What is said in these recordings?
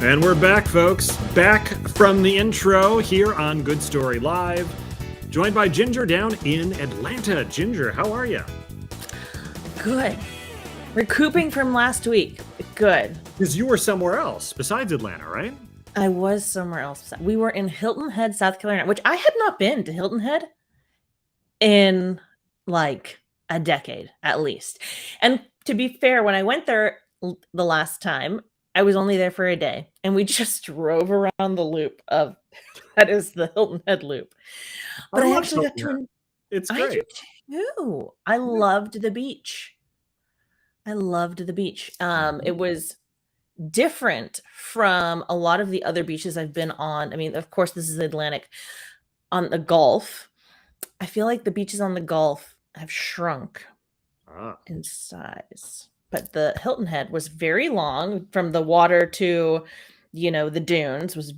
And we're back, folks. Back from the intro here on Good Story Live. Joined by Ginger down in Atlanta. Ginger, how are you? Good. Recouping from last week. Good. Because you were somewhere else besides Atlanta, right? I was somewhere else. We were in Hilton Head, South Carolina, which I had not been to Hilton Head in like a decade at least. And to be fair, when I went there the last time, I was only there for a day, and we just drove around the loop of that is the Hilton Head loop. But I actually got to. It's I great. do too. I loved the beach. I loved the beach. It was different from a lot of the other beaches I've been on. I mean, of course, this is Atlantic. On the Gulf, I feel like the beaches on the Gulf have shrunk in size. But the Hilton Head was very long from the water to, the dunes was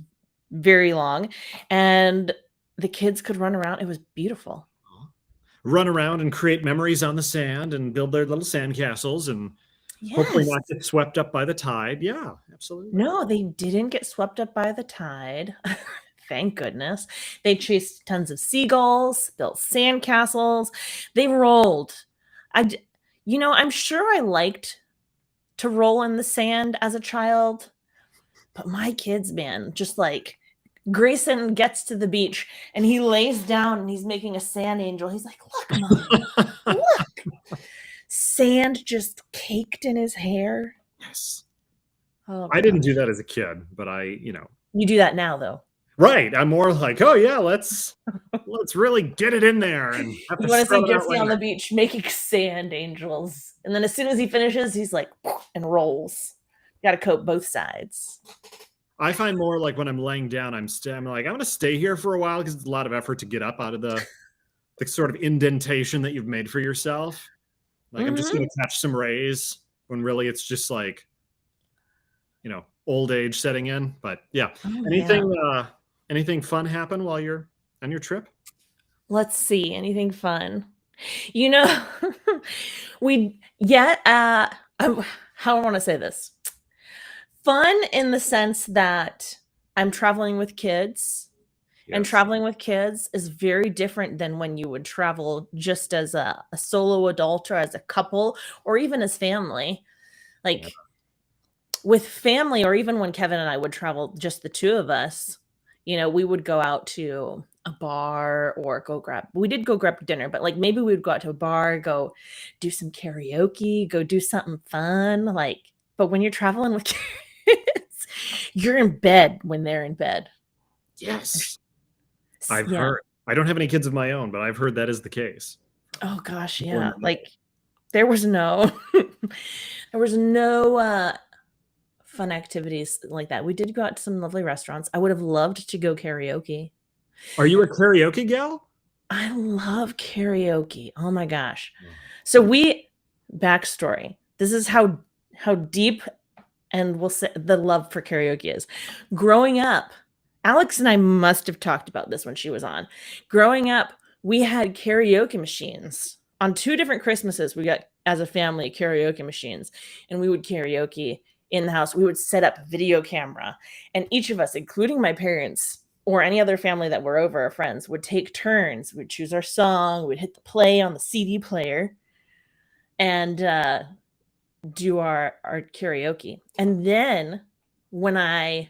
very long. And the kids could run around. It was beautiful. Run around and create memories on the sand and build their little sand castles and hopefully not get swept up by the tide. Yeah, absolutely. No, they didn't get swept up by the tide. Thank goodness. They chased tons of seagulls, built sand castles. They rolled. I'm sure I liked to roll in the sand as a child, but my kids, man, just like Grayson gets to the beach and he lays down and he's making a sand angel. He's like, look, Mom, look. Sand just caked in his hair. Yes. Oh, I didn't do that as a kid, but You do that now, though. Right. I'm more like, oh yeah, let's really get it in there. And you want to see Jesse on the beach making sand angels. And then as soon as he finishes, he's like, and rolls. You got to coat both sides. I find more like when I'm laying down, I'm like, I'm going to stay here for a while because it's a lot of effort to get up out of the sort of indentation that you've made for yourself. Like, I'm just going to catch some rays when really it's just like, old age setting in. But yeah, anything fun happen while you're on your trip? Let's see. Anything fun? How I want to say this. Fun in the sense that I'm traveling with kids. Yes. And traveling with kids is very different than when you would travel just as a solo adult or as a couple or even as family. With family, or even when Kevin and I would travel, just the two of us, we would go out to a bar or we did go grab dinner, but like maybe we would go out to a bar, go do some karaoke, go do something fun. But when you're traveling with kids, you're in bed when they're in bed. Yes. I've heard. I don't have any kids of my own, but I've heard that is the case. Oh gosh, yeah. There was no fun activities like that. We did go out to some lovely restaurants. I would have loved to go karaoke. Are you a karaoke gal? I love karaoke. Oh my gosh. So backstory. This is how deep and we'll say the love for karaoke is. Growing up, Alex and I must have talked about this when she was on. Growing up, we had karaoke machines. On 2 different Christmases, we got, as a family, karaoke machines. And we would karaoke in the house. We would set up a video camera. And each of us, including my parents or any other family that were over, our friends, would take turns. We'd choose our song. We'd hit the play on the CD player and do our karaoke. And then when I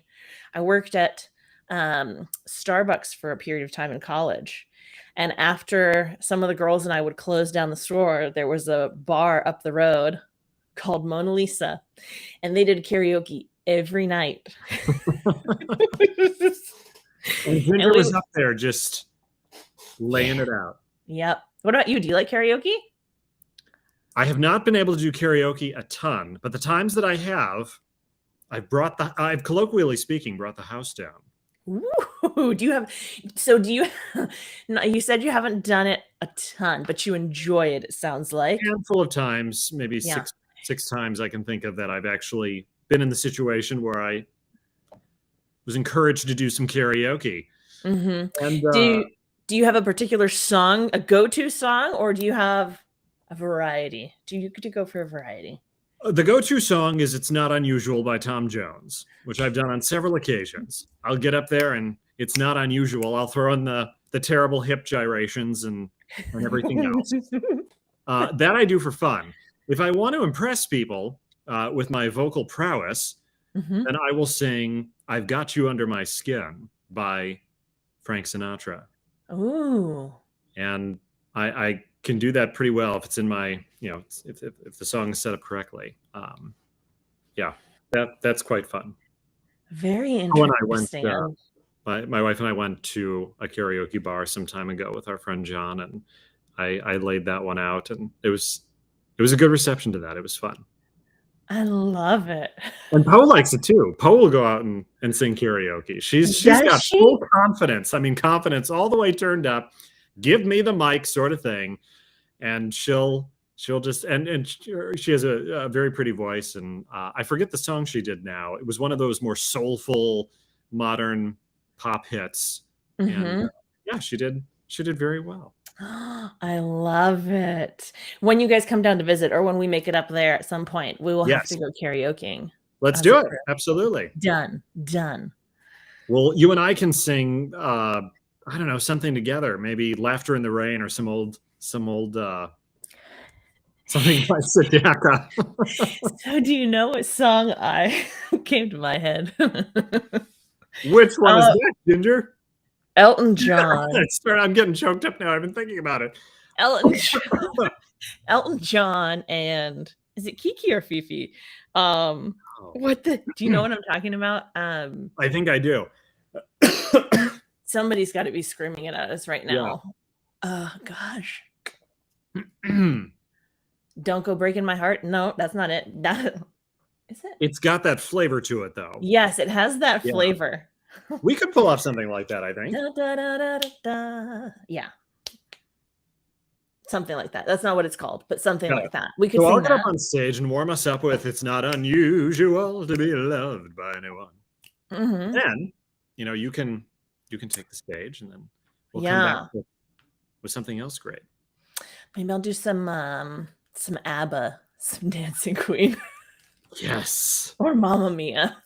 worked at Starbucks for a period of time in college. And after some of the girls and I would close down the store, there was a bar up the road called Mona Lisa. And they did karaoke every night. And Ginger was up there just laying it out. Yep. What about you? Do you like karaoke? I have not been able to do karaoke a ton, but the times that I have, I've colloquially speaking brought the house down. Ooh, you said you haven't done it a ton, but you enjoy it, it sounds like. A handful of times, maybe six times I can think of that I've actually been in the situation where I was encouraged to do some karaoke. Mm-hmm. And do you have a particular song, a go-to song, or do you have a variety? Do you go for a variety? The go-to song is "It's Not Unusual" by Tom Jones, which I've done on several occasions. I'll get up there and it's not unusual. I'll throw in the terrible hip gyrations and everything else. That I do for fun. If I want to impress people with my vocal prowess, Mhm. then I will sing "I've Got You Under My Skin" by Frank Sinatra. Ooh. And I can do that pretty well if it's in my, if the song is set up correctly. Yeah, that's quite fun. Very When I went, interesting. my wife and I went to a karaoke bar some time ago with our friend John, and I laid that one out, and it was a good reception to that. It was fun. I love it. And Poe likes it too. Poe will go out and sing karaoke. She's Does got she? full confidence. I mean, confidence all the way turned up. Give me the mic, sort of thing, and she'll just and she has a very pretty voice. And I forget the song she did now. It was one of those more soulful, modern pop hits. And yeah, she did very well. I love it. When you guys come down to visit, or when we make it up there at some point, we will have to Yes, go karaokeing. let's as a do it. crew. Absolutely. Done. Well, you and I can sing. I don't know, something together. Maybe "Laughter in the Rain" or some old something by Sedaka. So, do you know what song came to my head? Which one is that, Ginger? Elton John. I'm getting choked up now. I've been thinking about it. Elton John, and is it Kiki or Fifi? Do you know what I'm talking about? I think I do. Somebody's got to be screaming it at us right now. Gosh. Don't Go Breaking My Heart. No, that's not it. Is it? It's got that flavor to it, though. Yes, it has that flavor. We could pull off something like that, I think. Da, da, da, da, da, da. Yeah. Something like that. That's not what it's called, but something like that. We could So sing I'll get that. up on stage and warm us up with "It's Not Unusual to Be Loved by Anyone." Then, you can take the stage, and then we'll come back with something else great. Maybe I'll do some ABBA, some Dancing Queen. Yes. Or Mamma Mia.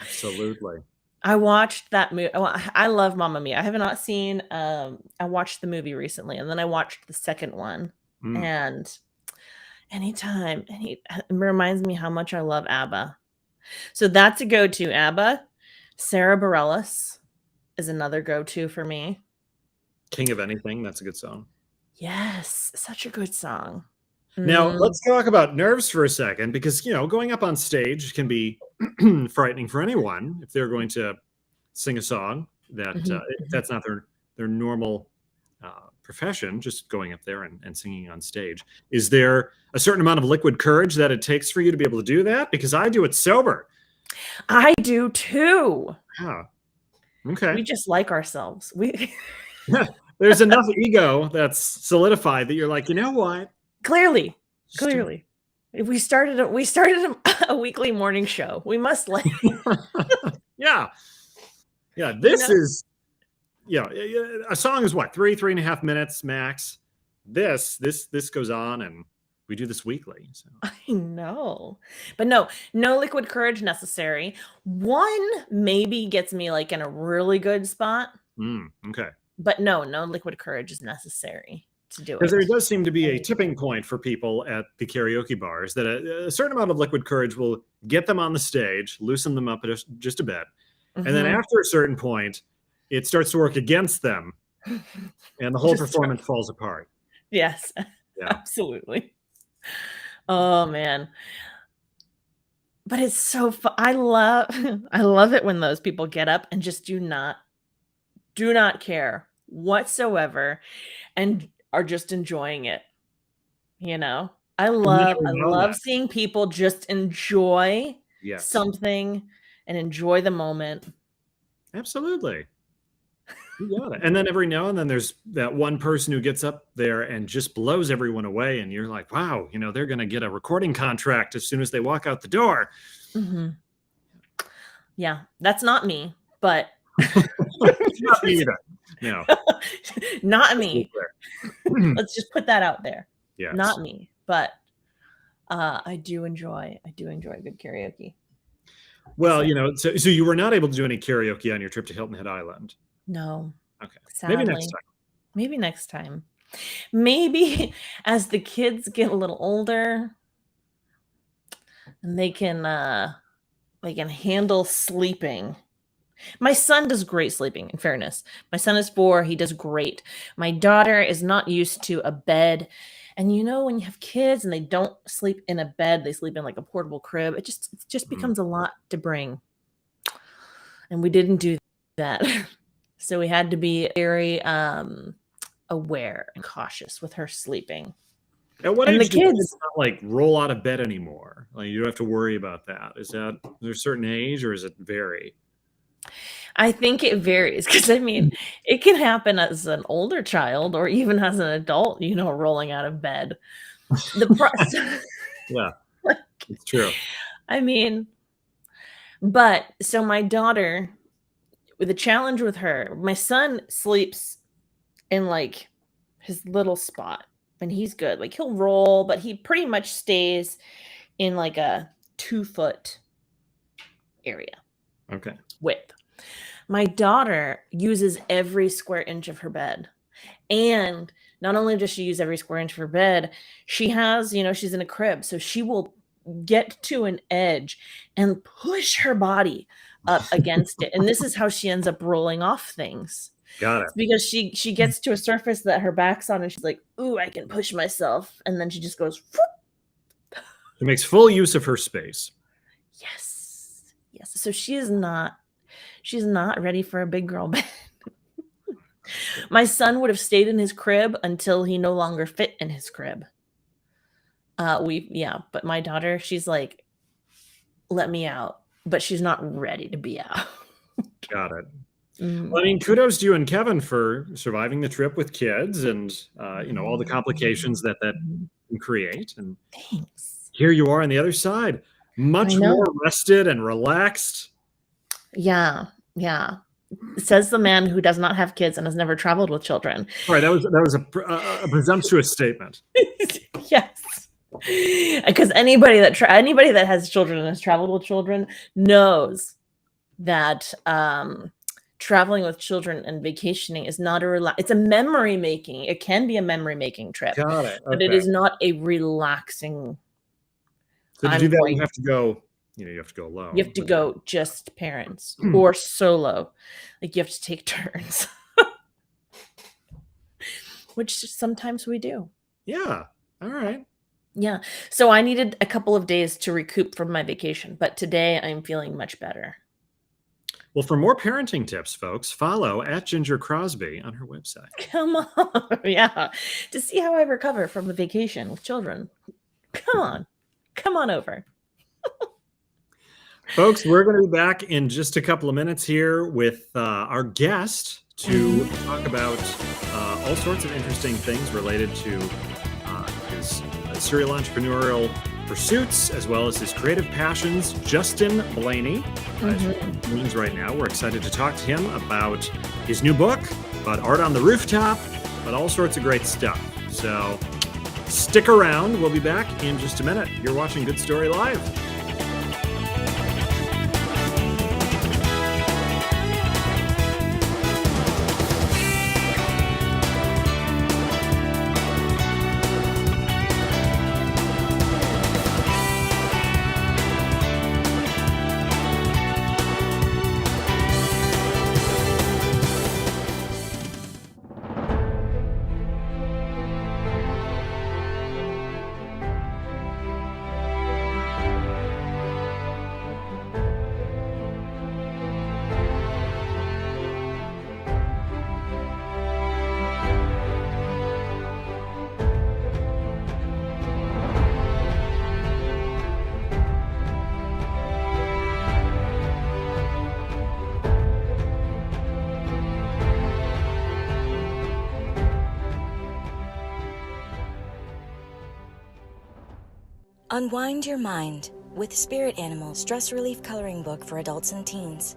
Absolutely. I watched that movie. I love Mamma Mia. I have not seen. I watched the movie recently, and then I watched the second one. And it reminds me how much I love ABBA. So that's a go-to. ABBA. Sarah Bareilles is another go-to for me. King of Anything. That's a good song. Yes, such a good song. Now, let's talk about nerves for a second, because, going up on stage can be frightening for anyone if they're going to sing a song that if that's not their normal profession, just going up there and singing on stage. Is there a certain amount of liquid courage that it takes for you to be able to do that? Because I do it sober. I do too. Yeah. Okay. We just like ourselves. There's enough ego that's solidified that you're like, you know what? Clearly. We started a weekly morning show. We must like. Yeah. This is, a song is what, 3.5 minutes max. This goes on, and we do this weekly. So. I know, but no liquid courage necessary. One maybe gets me like in a really good spot. Okay. But no liquid courage is necessary to do it. Because there does seem to be a tipping point for people at the karaoke bars that a certain amount of liquid courage will get them on the stage, loosen them up just a bit. And then after a certain point, it starts to work against them, and the whole performance falls apart. Yes, absolutely. Oh, man. But it's so fun. I love it when those people get up and just do not care whatsoever and are just enjoying it. I love seeing people just enjoy something and enjoy the moment. Absolutely. You got it. And then every now and then there's that one person who gets up there and just blows everyone away, and you're like, wow, they're going to get a recording contract as soon as they walk out the door. Yeah, that's not me, but not me either. No. Not me. Let's just put that out there. Yeah. Not me, but I do enjoy good karaoke. Well, so you were not able to do any karaoke on your trip to Hilton Head Island. No, Okay. Maybe next sadly. time. Maybe next time. Maybe as the kids get a little older and they can handle sleeping. My son does great sleeping, in fairness. My son is 4, he does great. My daughter is not used to a bed. And when you have kids and they don't sleep in a bed, they sleep in like a portable crib. It just becomes a lot to bring. And we didn't do that. So we had to be very aware and cautious with her sleeping. At what And age the kids not like roll out of bed anymore? Like you don't have to worry about that. Is there a certain age or does it vary? I think it varies because it can happen as an older child or even as an adult, rolling out of bed. The process. Yeah, it's true. But so my daughter, with the challenge with her, my son sleeps in like his little spot and he's good. Like he'll roll, but he pretty much stays in like a 2-foot area. Okay. Width. My daughter uses every square inch of her bed. And not only does she use every square inch of her bed, she has, she's in a crib. So she will get to an edge and push her body up against it. And this is how she ends up rolling off things. Got it. It's because she gets to a surface that her back's on and she's like, ooh, I can push myself. And then she just goes, whoop. She makes full use of her space. Yes. So she's not ready for a big girl bed. My son would have stayed in his crib until he no longer fit in his crib. But my daughter, she's like, let me out, but she's not ready to be out. Got it. Well, kudos to you and Kevin for surviving the trip with kids and, all the complications that can create. And thanks. Here you are on the other side, much more rested and relaxed. Yeah. Says the man who does not have kids and has never traveled with children. All right, that was a presumptuous statement. Yes, because anybody that has children and has traveled with children knows that traveling with children and vacationing is not it's a memory making. It can be a memory making trip. Got it. Okay. But it is not a relaxing. So to do that, you have to go. You have to go alone. You have to go just parents or solo. Like you have to take turns, which sometimes we do. Yeah. All right. Yeah. So I needed a couple of days to recoup from my vacation, but today I'm feeling much better. Well, for more parenting tips, folks, follow @GingerCrosby on her website. Come on. Yeah. To see how I recover from a vacation with children. Come on over. Folks, we're going to be back in just a couple of minutes here with our guest to talk about all sorts of interesting things related to his serial entrepreneurial pursuits, as well as his creative passions. Justin Blaney is right now. We're excited to talk to him about his new book, about art on the rooftop, but all sorts of great stuff. So stick around. We'll be back in just a minute. You're watching Good Story Live. Unwind your mind with Spirit Animal Stress Relief Coloring Book for adults and teens.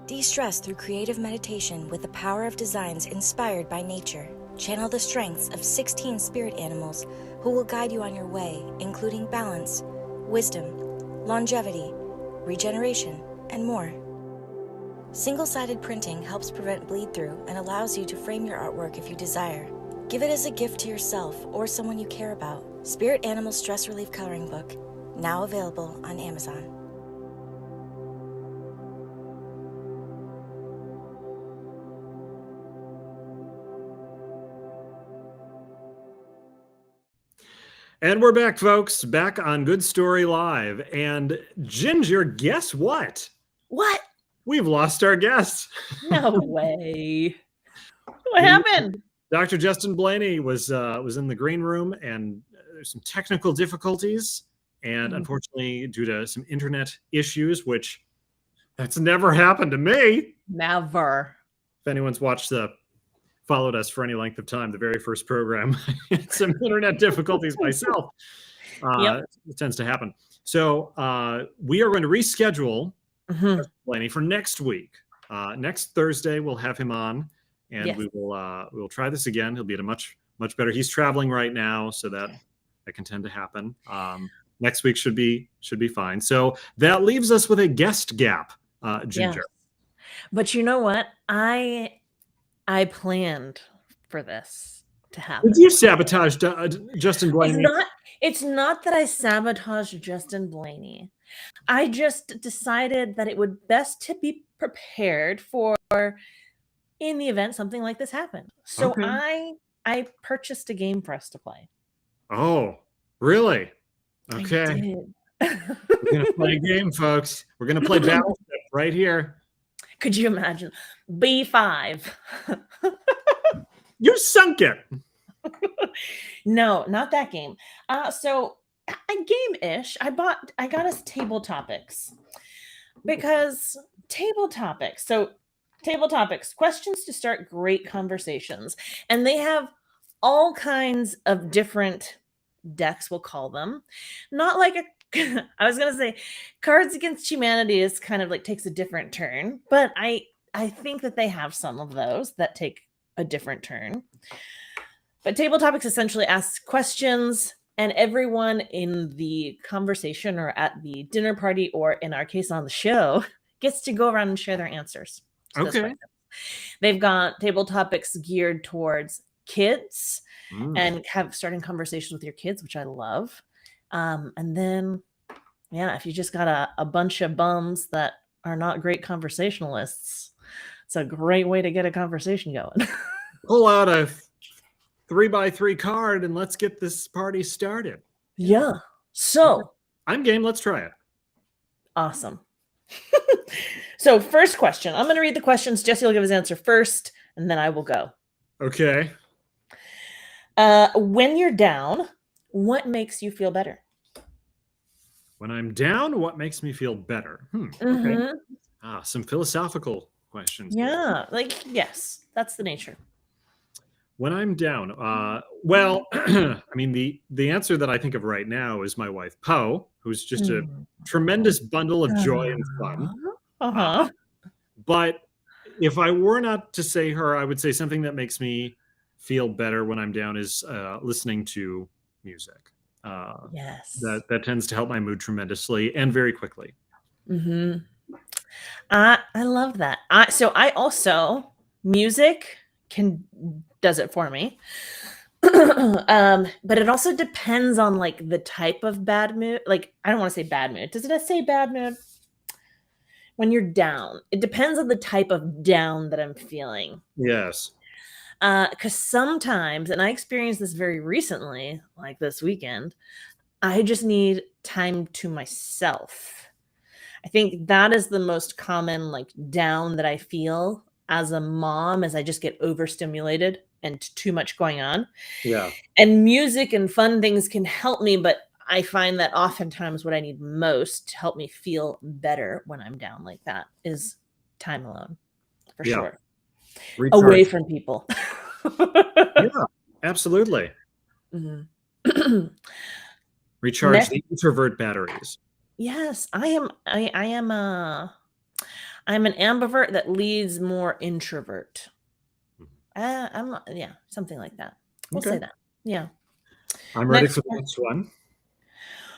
De-stress through creative meditation with the power of designs inspired by nature. Channel the strengths of 16 spirit animals who will guide you on your way, including balance, wisdom, longevity, regeneration, and more. Single-sided printing helps prevent bleed-through and allows you to frame your artwork if you desire. Give it as a gift to yourself or someone you care about. Spirit Animal Stress Relief Coloring Book, now available on Amazon. And we're back, folks, back on Good Story Live. And Ginger, guess what? What? We've lost our guest. No way. What happened? Dr. Justin Blaney was in the green room, and there's some technical difficulties. And unfortunately, due to some internet issues, which that's never happened to me. Never. If anyone's followed us for any length of time, the very first program, some internet difficulties myself. It tends to happen. So we are going to reschedule Blaney for next week. Next Thursday, we'll have him on, and we'll try this again. He'll be at a much better. He's traveling right now, so that can tend to happen. Next week should be fine. So that leaves us with a guest gap, Ginger. Yeah. But you know what? I planned for this to happen. Did you sabotage Justin Blaney? It's not that I sabotaged Justin Blaney. I just decided that it would best to be prepared for in the event something like this happened. So I purchased a game for us to play. Oh, really? Okay. I did. We're going to play a game, folks. We're going to play Battleship right here. Could you imagine? B5. You sunk it. No, not that game. So a game-ish. I got us table topics because table topics. So table topics, questions to start great conversations, and they have all kinds of different decks. We'll call them. Not like I was gonna say Cards Against Humanity is kind of like takes a different turn, but I think that they have some of those that take a different turn. But table topics essentially asks questions, and everyone in the conversation or at the dinner party, or in our case on the show, gets to go around and share their answers. Okay. They've got table topics geared towards kids and starting conversations with your kids, which I love. And then, if you just got a bunch of bums that are not great conversationalists, it's a great way to get a conversation going. Pull out a 3x3 card and let's get this party started. Yeah. So I'm game. Let's try it. Awesome. So first question. I'm going to read the questions. Jesse will give his answer first, and then I will go. Okay. When you're down, what makes you feel better? When I'm down, what makes me feel better? Okay. Some philosophical questions. Yeah. Yes, that's the nature. When I'm down, well, I mean, the answer that I think of right now is my wife, Poe, who's just a tremendous bundle of joy and fun. But if I were not to say her, I would say something that makes me feel better when I'm down is listening to music. Yes. That tends to help my mood tremendously and very quickly. I love that. So I also, music does it for me. But it also depends on the type of bad mood. I don't want to say bad mood. Does it say bad mood? When you're down, it depends on the type of down that I'm feeling. Yes. Because sometimes, and I experienced this very recently, like this weekend, I just need time to myself. I think that is the most common down that I feel as a mom, as I just get overstimulated and too much going on. Yeah. And music and fun things can help me, but I find that oftentimes what I need most to help me feel better when I'm down like that is time alone, for sure. Recharge. Away from people. Yeah, absolutely. Recharge the introvert batteries. Yes, I'm an ambivert that leads more introvert. Something like that. We'll say that. Yeah. I'm ready Next for the one. next one.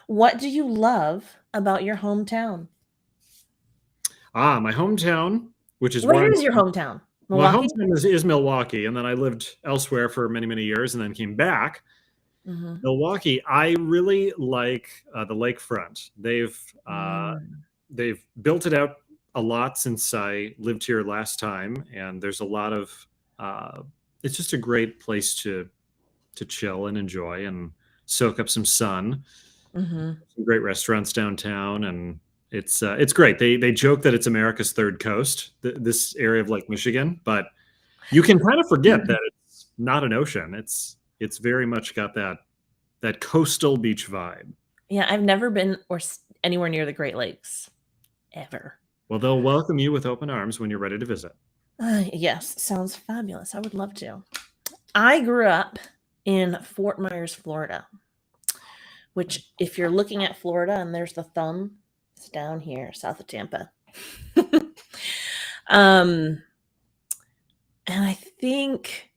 What do you love about your hometown? My hometown, which is Where where is your hometown? my Milwaukee? hometown is Milwaukee, and then I lived elsewhere for many, many years, and then came back. Mm-hmm. Milwaukee, I really like the lakefront. They've built it out a lot since I lived here last time, and there's a lot of. It's just a great place to chill and enjoy and soak up some sun. Mm-hmm. Some great restaurants downtown, and it's great. They joke that it's America's third coast, this area of Lake Michigan, but you can kind of forget that it's not an ocean. It's very much got that coastal beach vibe. Yeah, I've never been anywhere near the Great Lakes, ever. Well, they'll welcome you with open arms when you're ready to visit. Yes, sounds fabulous. I would love to. I grew up in Fort Myers, Florida, which, if you're looking at Florida and there's the thumb, it's down here, south of Tampa. And I think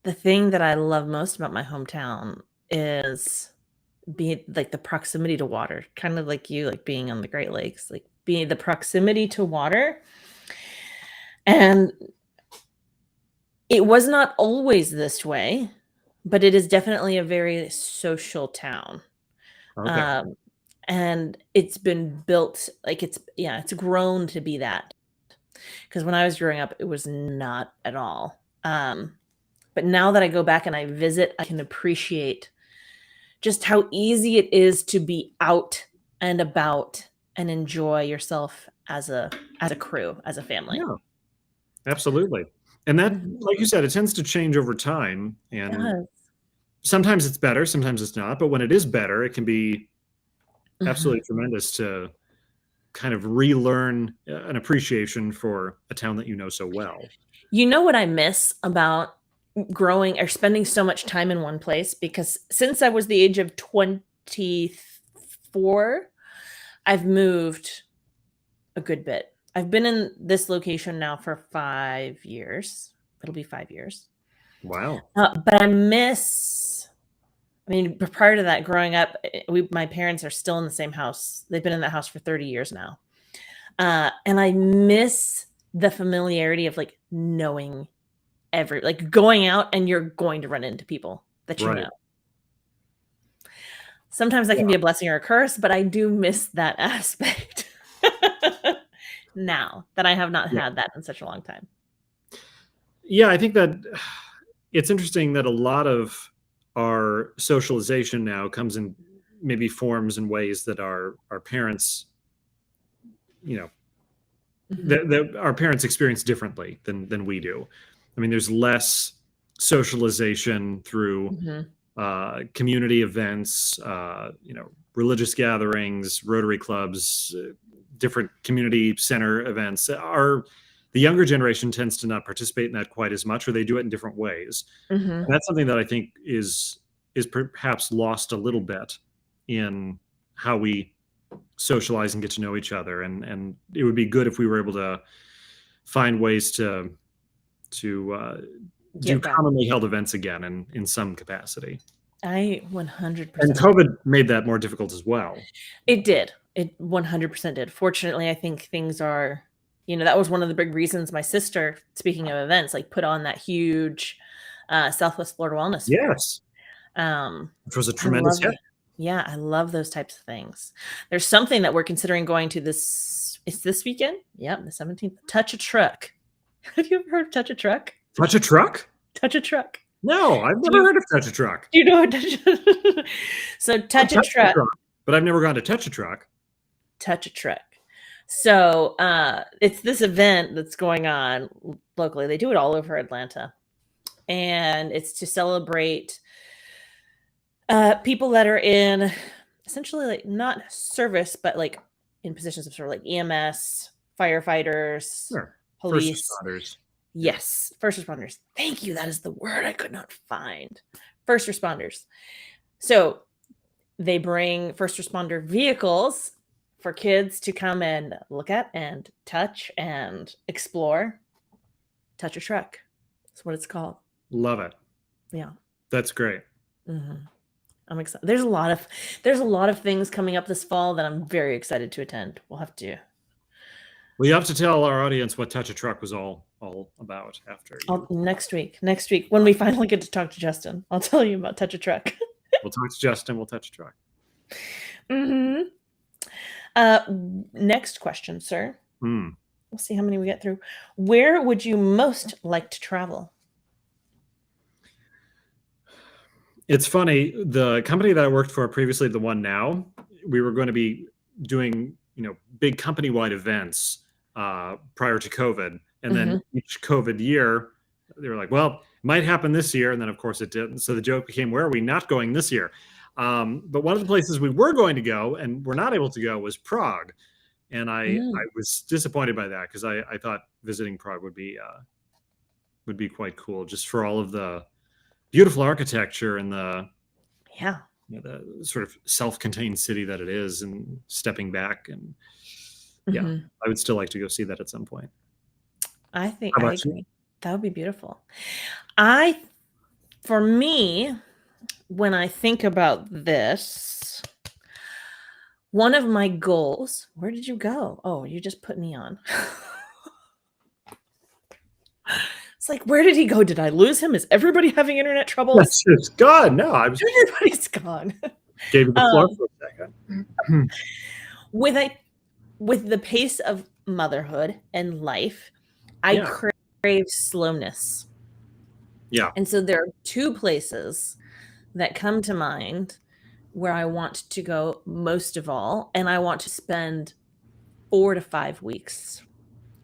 the thing that I love most about my hometown is being like the proximity to water, kind of like you, like being on the Great Lakes, like being the proximity to water. And it was not always this way, but it is definitely a very social town. Okay. And it's been built like it's grown to be that. Because when I was growing up, it was not at all. But now that I go back and I visit, I can appreciate just how easy it is to be out and about and enjoy yourself as a crew, as a family. Yeah, absolutely. And that, Mhm. like you said, it tends to change over time. It And does. sometimes it's better, sometimes it's not. But when it is better, it can be Mhm. absolutely tremendous to kind of relearn an appreciation for a town that you know so well. You know what I miss about growing or spending so much time in one place? Because since I was the age of 24, I've moved a good bit. I've been in this location now for 5 years. It'll be 5 years. Wow. But I mean, prior to that, growing up, my parents are still in the same house. They've been in that house for 30 years now. And I miss the familiarity of like knowing like going out and you're going to run into people that you Right. know. Sometimes that can be a blessing or a curse, but I do miss that aspect now that I have not Yeah. had that in such a long time. Yeah, I think that it's interesting that a lot of our socialization now comes in maybe forms and ways that our parents, you know, that our parents experience differently than we do. I mean, there's less socialization through Mhm. community events, religious gatherings, Rotary clubs, different community center events. The younger generation tends to not participate in that quite as much, or they do it in different ways. Mhm. And that's something that I think is perhaps lost a little bit in how we socialize and get to know each other. And it would be good if we were able to find ways to do Get back. commonly held events again in some capacity. I And 100% COVID made that more difficult as well. It did. It 100% did. Fortunately, I think things are, that was one of the big reasons my sister, speaking of events, like put on that huge Southwest Florida Wellness Fair. Yes, which was a I tremendous love hit. it. Yeah, I love those types of things. There's something that we're considering going to it's this weekend. Yep, the 17th. Touch a Truck. Have you ever heard of Touch a Truck? Touch a Truck? Touch a Truck. No, I've never heard of Touch a Truck. Do you know what So Touch a Truck. But I've never gone to Touch a Truck. Touch a Truck. So it's this event that's going on locally. They do it all over Atlanta. And it's to celebrate people that are in essentially like not service, but like in positions of sort of like EMS, firefighters, Sure. police. First responders. Yes, first responders. Thank you. That is the word I could not find. First responders. So they bring first responder vehicles for kids to come and look at and touch and explore. Touch a Truck. That's what it's called. Love it. Yeah. That's great. Mm-hmm. I'm excited. There's a lot of things coming up this fall that I'm very excited to attend. We'll have to. Well, you have to tell our audience what Touch a Truck was all about after. Next week when we finally get to talk to Justin, I'll tell you about Touch a Truck. We'll talk to Justin. We'll touch a truck. Next question, sir. Hmm. We'll see how many we get through. Where would you most like to travel? It's funny. The company that I worked for previously, the one now, we were going to be doing, big company-wide events prior to COVID. And then each COVID year, they were like, well, it might happen this year. And then, of course, it didn't. So the joke became, where are we not going this year? But one of the places we were going to go and were not able to go was Prague. And I was disappointed by that because I thought visiting Prague would be quite cool, just for all of the beautiful architecture and the sort of self-contained city that it is, and stepping back. And I would still like to go see that at some point. I agree. That would be beautiful. For me, when I think about this, one of my goals, where did you go? Oh, you just put me on. It's like, where did he go? Did I lose him? Is everybody having internet troubles? That's just gone. No, everybody's gone. Gave you the floor for a second. With the pace of motherhood and life, I crave slowness. Yeah. And so there are two places that come to mind where I want to go most of all, and I want to spend 4 to 5 weeks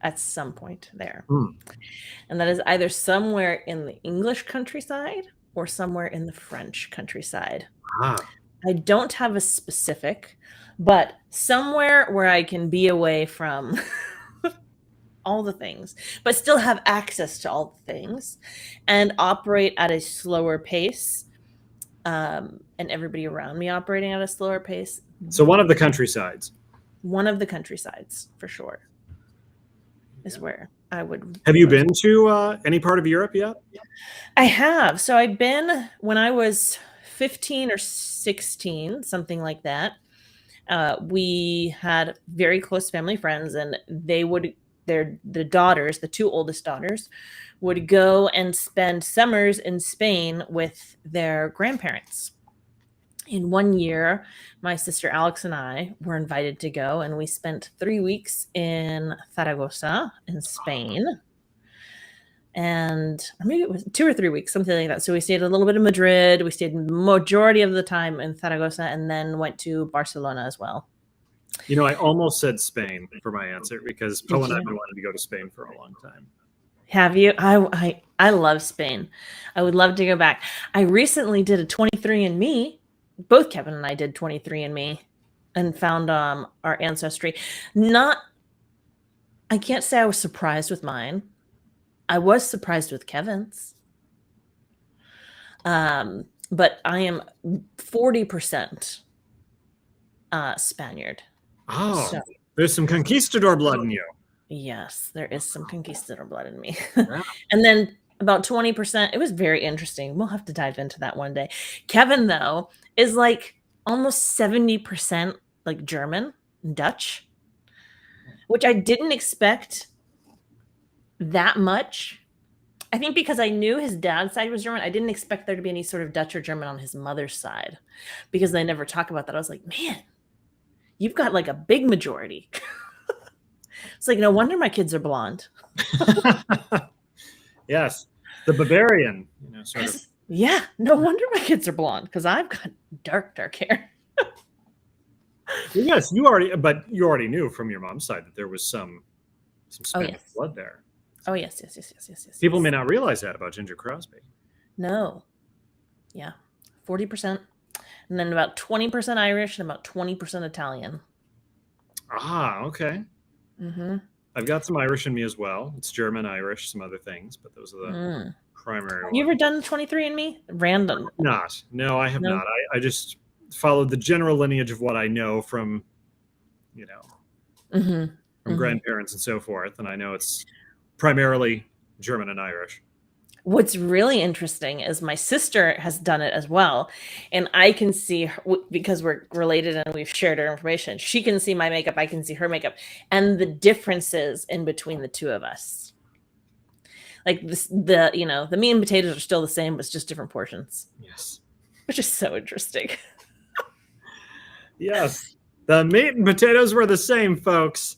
at some point there. And that is either somewhere in the English countryside or somewhere in the French countryside. I don't have a specific, but somewhere where I can be away from all the things, but still have access to all the things and operate at a slower pace, and everybody around me operating at a slower pace. So one of the countrysides. One of the countrysides, for sure, is where I would. Have you been to any part of Europe yet? I have. So I've been when I was 15 or 16, something like that. We had very close family friends, and the daughters, the two oldest daughters, would go and spend summers in Spain with their grandparents. In one year, my sister Alex and I were invited to go, and we spent 3 weeks in Zaragoza in Spain. And maybe it was 2 or 3 weeks, something like that. So we stayed a little bit in Madrid. We stayed majority of the time in Zaragoza, and then went to Barcelona as well. I almost said Spain for my answer because Poe and I have been wanting to go to Spain for a long time. Have you? I love Spain. I would love to go back. I recently did a 23andMe. Both Kevin and I did 23andMe and found our ancestry. I can't say I was surprised with mine. I was surprised with Kevin's. But I am 40% Spaniard. Oh, so, there's some conquistador blood in you. Yes, there is some conquistador blood in me. Yeah. And then about 20%, it was very interesting. We'll have to dive into that one day. Kevin, though, is like almost 70% like German and Dutch, which I didn't expect that much. I think because I knew his dad's side was German, I didn't expect there to be any sort of Dutch or German on his mother's side because they never talk about that. I was like, man, you've got like a big majority. It's like, no wonder my kids are blonde. Yes, the Bavarian, sort of. Yeah, no wonder my kids are blonde because I've got dark hair. Yes, you already knew from your mom's side that there was some Spanish blood there. Oh yes. People may not realize that about Ginger Crosby. No. Yeah, 40%, and then about 20% Irish and about 20% Italian. Ah, okay. Mm-hmm. I've got some Irish in me as well. It's German, Irish, some other things, but those are the primary ones. You ever done 23andMe? Random? Not. No, I have not. I just followed the general lineage of what I know from, from grandparents and so forth, and I know it's primarily German and Irish. What's really interesting is my sister has done it as well. And I can see her, because we're related and we've shared our information. She can see my makeup. I can see her makeup and the differences in between the two of us. Like this, the meat and potatoes are still the same, but it's just different portions. Yes. Which is so interesting. Yes. The meat and potatoes were the same, folks.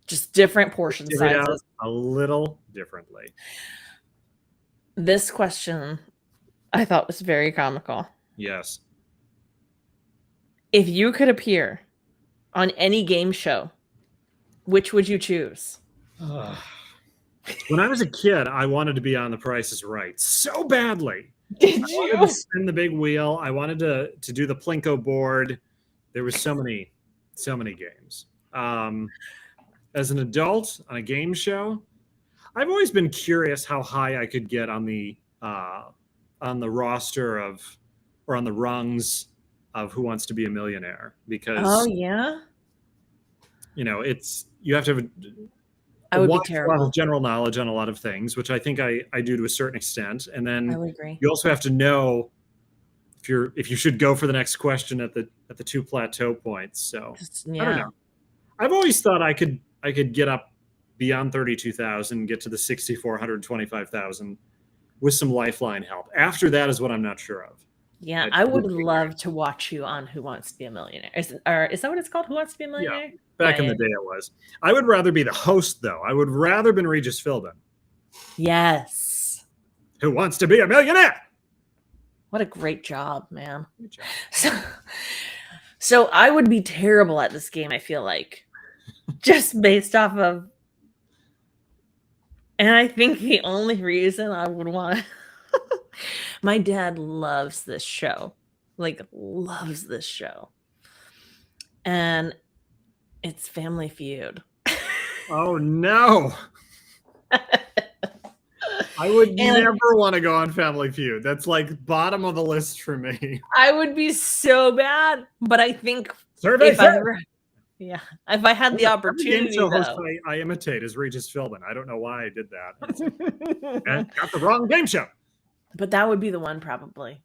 Just different portion sizes. A little differently. This question I thought was very comical. Yes. If you could appear on any game show, which would you choose? When I was a kid, I wanted to be on The Price is Right so badly. Did I wanted to spin the big wheel. I wanted to do the Plinko board. There was so many games. As an adult on a game show, I've always been curious how high I could get on the roster of, or on the rungs of Who Wants to Be a Millionaire, because you have to have I would be a terrible. lot of general knowledge on a lot of things, which I think I do to a certain extent, and then I would agree. you also have to know if you should go for the next question at the 2 plateau points. So I don't know. I've always thought I could get up beyond 32,000, get to the 6,425,000 with some lifeline help. After that is what I'm not sure of. Yeah, I would love to watch you on Who Wants to Be a Millionaire. Is that what it's called? Who Wants to Be a Millionaire? Yeah, back in the day it was. I would rather be the host, though. I would rather been Regis Philbin. Yes. Who Wants to Be a Millionaire? What a great job, man. Good job. So I would be terrible at this game, I feel like. Just based off of... And I think the only reason I would want... My dad loves this show. Like, loves this show. And it's Family Feud. Oh, no. I would never want to go on Family Feud. That's like bottom of the list for me. I would be so bad. But I think if I had the opportunity, I imitate is Regis Philbin. I don't know why I did that. And got the wrong game show. But that would be the one, probably.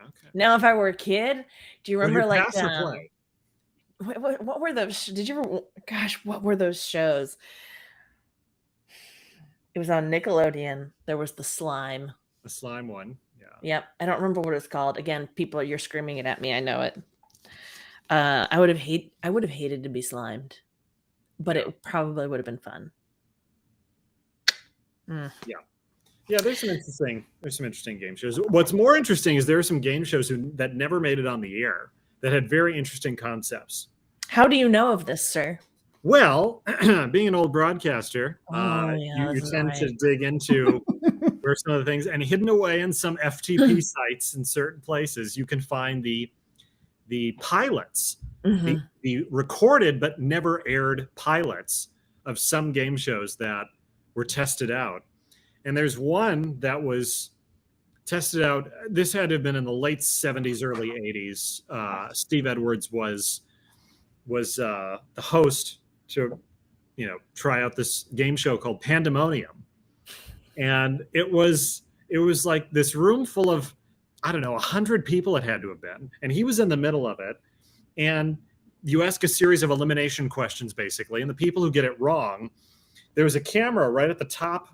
Okay. Now, if I were a kid, do you remember play? What were those? Did you ever? Gosh, what were those shows? It was on Nickelodeon. There was the slime. The slime one. Yeah. Yep. I don't remember what it's called. Again, people, you're screaming it at me. I know it. I would have hated to be slimed, but it probably would have been fun. Yeah. Yeah, there's some interesting game shows. What's more interesting is there are some game shows that never made it on the air that had very interesting concepts. How do you know of this, sir? Well, being an old broadcaster, you tend to dig into where some of the things, and hidden away in some FTP sites in certain places, you can find the pilots, the recorded but never aired pilots of some game shows that were tested out. And there's one that was tested out. This had to have been in the late 70s, early 80s. Steve Edwards was the host to, try out this game show called Pandemonium. And it was like this room full of, I don't know, 100 people it had to have been. And he was in the middle of it. And you ask a series of elimination questions, basically. And the people who get it wrong, there was a camera right at the top,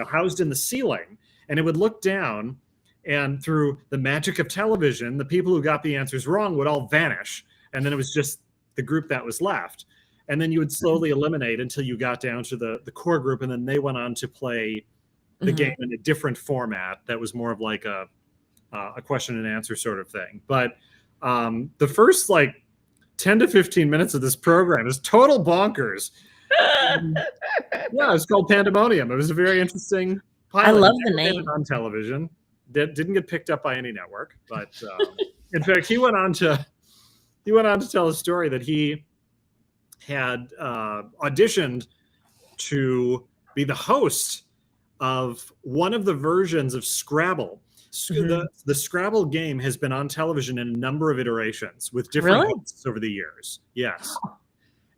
housed in the ceiling, and it would look down, and through the magic of television, the people who got the answers wrong would all vanish, and then it was just the group that was left. And then you would slowly eliminate until you got down to the core group, and then they went on to play the game in a different format that was more of like a question and answer sort of thing. But the first 10 to 15 minutes of this program is total bonkers. Yeah, it's called Pandemonium. It was a very interesting pilot. I love the name. On television. Didn't get picked up by any network, but in fact, he went on to tell a story that he had auditioned to be the host of one of the versions of Scrabble. The Scrabble game has been on television in a number of iterations with different hosts over the years. Yes.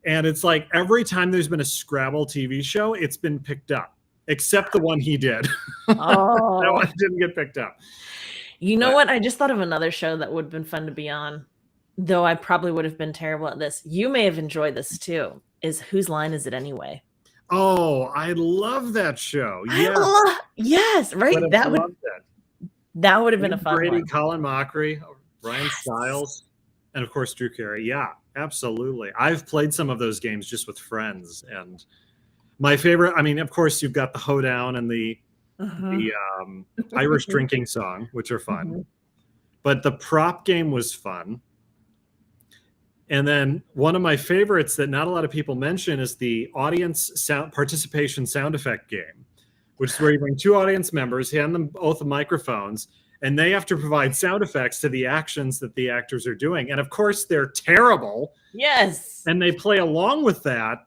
And it's like every time there's been a Scrabble TV show, it's been picked up. except the one he did. Oh, That one didn't get picked up. you know what? I just thought of another show that would have been fun to be on, though I probably would have been terrible at this. You may have enjoyed this too. Is Whose Line Is It Anyway? Oh, I love that show. Yes, right. That would have been a fun Brady, one. Colin Mockery, Ryan Stiles, and of course Drew Carey. Yeah, absolutely. I've played some of those games just with friends, and my favorite. I mean, of course, you've got the hoedown and the Irish drinking song, which are fun. But the prop game was fun. And then one of my favorites that not a lot of people mention is the audience participation sound effect game, which is where you bring two audience members, hand them both the microphones, and they have to provide sound effects to the actions that the actors are doing. And of course, they're terrible. Yes. And they play along with that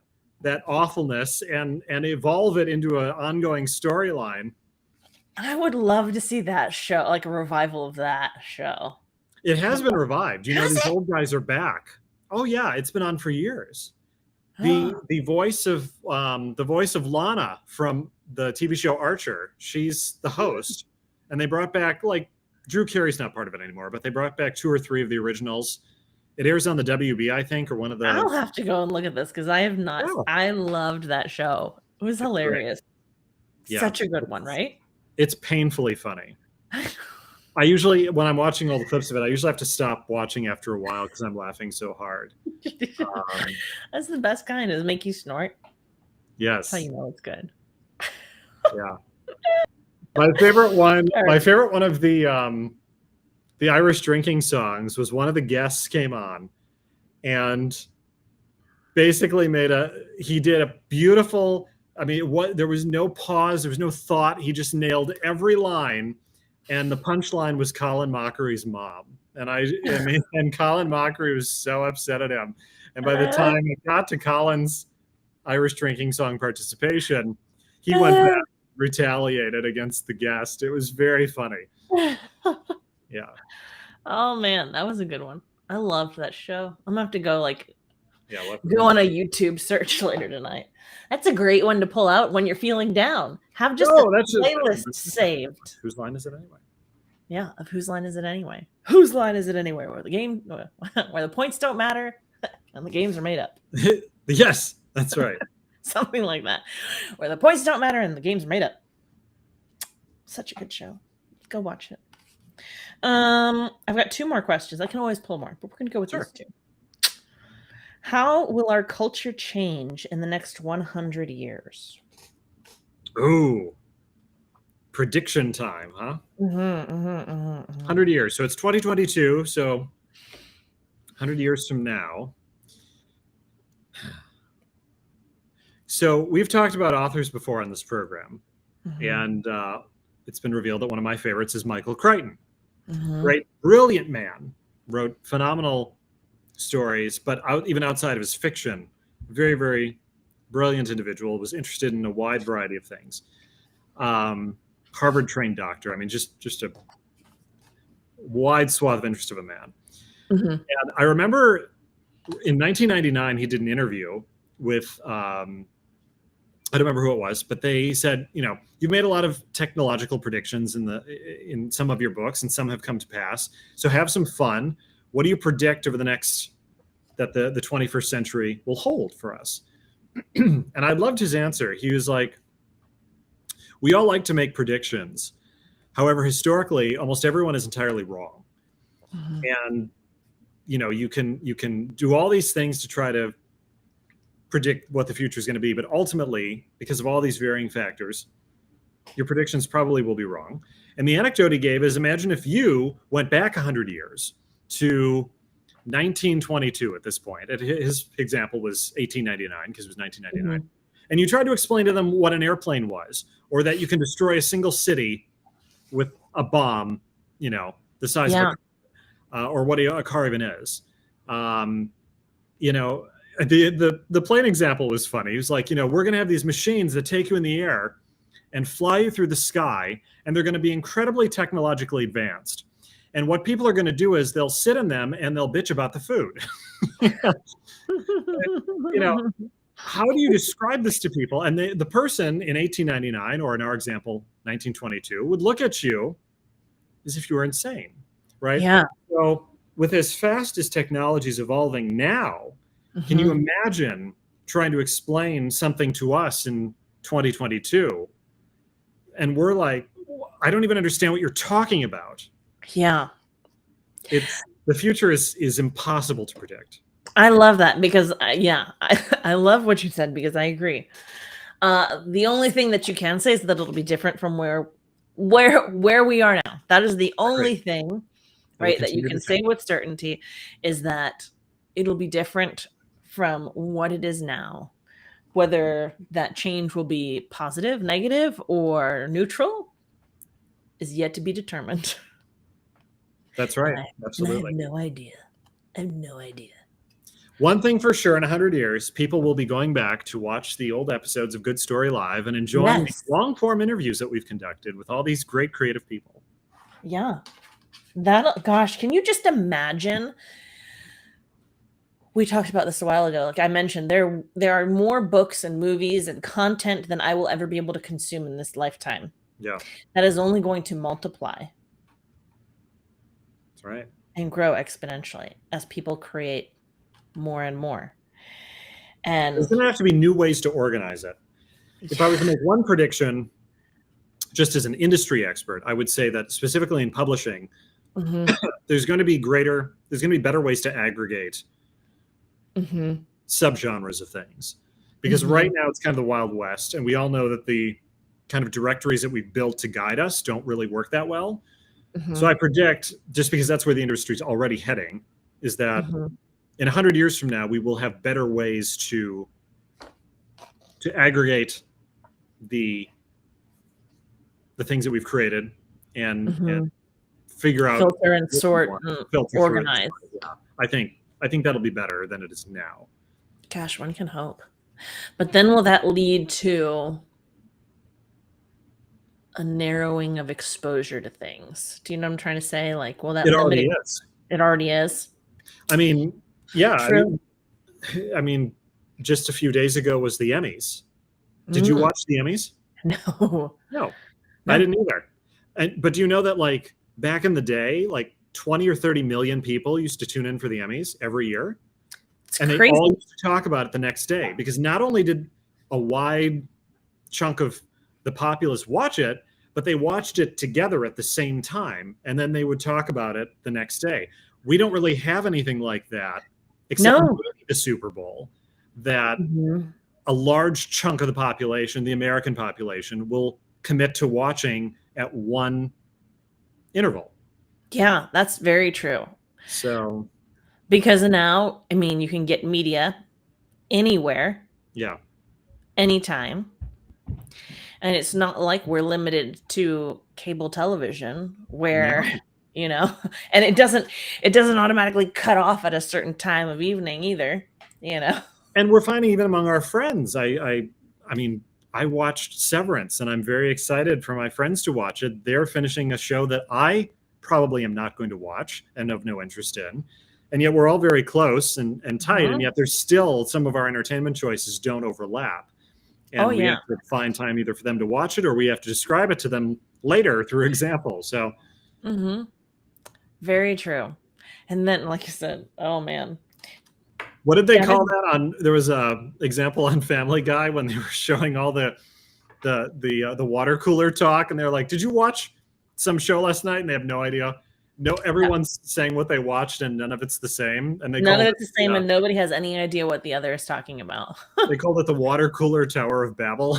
awfulness and evolve it into an ongoing storyline. I would love to see that show, like a revival of that show. It has been revived. You know, these old guys are back. Oh yeah, it's been on for years. The voice of Lana from the TV show Archer, she's the host, and they brought back, like, Drew Carey's not part of it anymore, but they brought back 2 or 3 of the originals. It airs on the WB, I think, or one of the. I'll have to go and look at this because I have not. Oh. I loved that show. It was hilarious. Yeah. Such a good one, right? It's painfully funny. I usually, when I'm watching all the clips of it, I usually have to stop watching after a while because I'm laughing so hard. That's the best kind, is make you snort. Yes. That's how you know it's good. Yeah. My favorite one of the Irish drinking songs was one of the guests came on and basically he did a beautiful, I mean, there was no pause, there was no thought. He just nailed every line. And the punchline was Colin Mockery's mom. And and Colin Mockery was so upset at him. And by the time it got to Colin's Irish drinking song participation, he went back and retaliated against the guest. It was very funny. Yeah. Oh man, that was a good one. I loved that show. I'm gonna have to go go on a YouTube search later tonight. That's a great one to pull out when you're feeling down. Have just a playlist saved. Whose line is it anyway? Yeah, of Whose Line Is It Anyway? Whose line is it anyway? Where the points don't matter and the games are made up. Yes, that's right. Something like that. Where the points don't matter and the games are made up. Such a good show. Go watch it. I've got 2 more questions. I can always pull more, but we're going to go with these 2. How will our culture change in the next 100 years? Ooh. Prediction time, huh? 100 years. So it's 2022. So 100 years from now. So we've talked about authors before on this program. And it's been revealed that one of my favorites is Michael Crichton. Great, brilliant man. Wrote phenomenal stories, but even outside of his fiction, very, very brilliant individual, was interested in a wide variety of things. Harvard-trained doctor. I mean, just a wide swath of interest of a man. And I remember in 1999, he did an interview with, I don't remember who it was, but they said, you know, you've made a lot of technological predictions in some of your books, and some have come to pass. So have some fun. What do you predict over the next, that the 21st century will hold for us? And I loved his answer. He was like, we all like to make predictions. However, historically, almost everyone is entirely wrong. And, you know, you can do all these things to try to predict what the future is going to be. But ultimately, because of all these varying factors, your predictions probably will be wrong. And the anecdote he gave is, imagine if you went back 100 years to 1922 at this point. His example was 1899 because it was 1999. And you tried to explain to them what an airplane was, or that you can destroy a single city with a bomb, you know, the size of or what a car even is. You know, the plane example was funny. He was like, you know, we're going to have these machines that take you in the air and fly you through the sky, and they're going to be incredibly technologically advanced. And what people are going to do is they'll sit in them and they'll bitch about the food. You know, how do you describe this to people? And the person in 1899, or in our example, 1922, would look at you as if you were insane, right? Yeah. So with as fast as technology is evolving now, can you imagine trying to explain something to us in 2022? And we're like, I don't even understand what you're talking about. Yeah. The future is impossible to predict. I love that because, I love what you said because I agree. The only thing that you can say is that it'll be different from where we are now. That is the only thing, right, that you can say with certainty, is that it'll be different from what it is now. Whether that change will be positive, negative, or neutral is yet to be determined. That's right. Absolutely. I have no idea. One thing for sure, in 100 years, people will be going back to watch the old episodes of Good Story Live and enjoying the long-form interviews that we've conducted with all these great creative people. Yeah. Gosh, can you just imagine? We talked about this a while ago. Like I mentioned, there are more books and movies and content than I will ever be able to consume in this lifetime. Yeah. That is only going to multiply. That's right. And grow exponentially as people create more and more. And there's going to have to be new ways to organize it. If I were to make one prediction, just as an industry expert, I would say that specifically in publishing, there's going to be better ways to aggregate subgenres of things. Because right now it's kind of the Wild West, and we all know that the kind of directories that we've built to guide us don't really work that well. So I predict, just because that's where the industry is already heading, is that in 100 years from now, we will have better ways to aggregate the things that we've created and figure out, filter and sort, organize. Yeah. I think that'll be better than it is now. Gosh, one can hope. But then will that lead to a narrowing of exposure to things? Do you know what I'm trying to say? Like, will that it already is. It already is. I mean, yeah. True. I mean, just a few days ago was the Emmys. Did you watch the Emmys? No, I didn't either. But do you know that, like, back in the day, like 20 or 30 million people used to tune in for the Emmys every year? And they all used to talk about it the next day, because not only did a wide chunk of the populace watch it, but they watched it together at the same time, and then they would talk about it the next day. We don't really have anything like that, except the Super Bowl, that a large chunk of the population, the American population, will commit to watching at one interval. Yeah, that's very true. So, because now, I mean, you can get media anywhere. Yeah. Anytime. And it's not like we're limited to cable television where, you know, and it doesn't automatically cut off at a certain time of evening either, you know. And we're finding even among our friends, I mean, I watched Severance, and I'm very excited for my friends to watch it. They're finishing a show that I probably am not going to watch and have no interest in. And yet we're all very close and tight, and yet there's still some of our entertainment choices don't overlap. And we have to find time either for them to watch it, or we have to describe it to them later through examples. So, very true. And then, like I said, oh man, what did they call that? There was a example on Family Guy when they were showing all the water cooler talk, and they're like, "Did you watch some show last night?" And they have no idea. No, everyone's saying what they watched, and none of it's the same. And none of it's the same, and nobody has any idea what the other is talking about. They called it the Water Cooler Tower of Babel.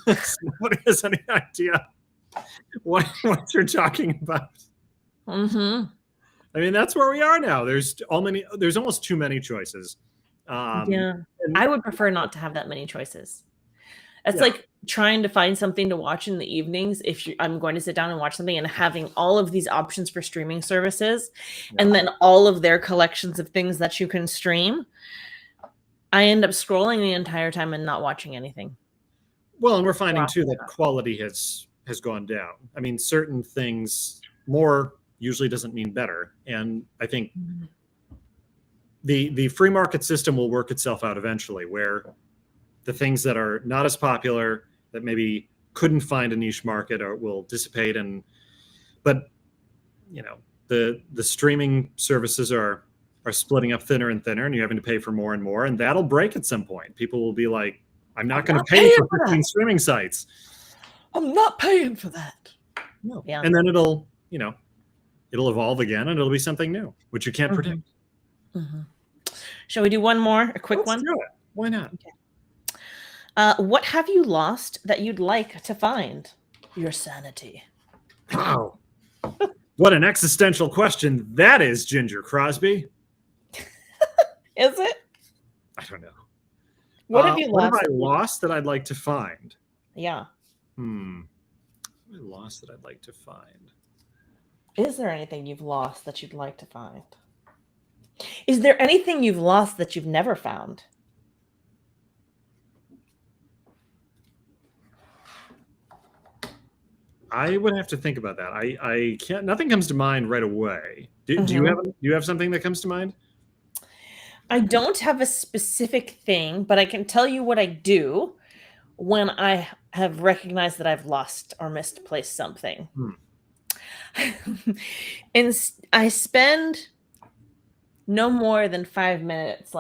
Nobody has any idea what you're talking about. I mean, that's where we are now. There's almost too many choices. I would prefer not to have that many choices. It's like trying to find something to watch in the evenings. I'm going to sit down and watch something, and having all of these options for streaming services, and then all of their collections of things that you can stream, I end up scrolling the entire time and not watching anything. Well, and we're finding too that quality has gone down. I mean, certain things, more usually doesn't mean better. And I think the free market system will work itself out eventually, where the things that are not as popular, that maybe couldn't find a niche market or will dissipate. But the streaming services are splitting up thinner and thinner, and you're having to pay for more and more, and that'll break at some point. People will be like, I'm not going to pay for 15 streaming sites. I'm not paying for that. No. Yeah. And then it'll evolve again, and it'll be something new, which you can't predict. Shall we do one more? A quick one? Let's do it. Why not? Okay. What have you lost that you'd like to find? Your sanity. Wow. What an existential question that is, Ginger Crosby. Is it? I don't know. What have you lost? What have I lost that I'd like to find? Yeah. What have I lost that I'd like to find? Is there anything you've lost that you'd like to find? Is there anything you've lost that you've never found? I would have to think about that. I can't. Nothing comes to mind right away. Do you have something that comes to mind? I don't have a specific thing, but I can tell you what I do when I have recognized that I've lost or misplaced something. And I spend no more than 5 minutes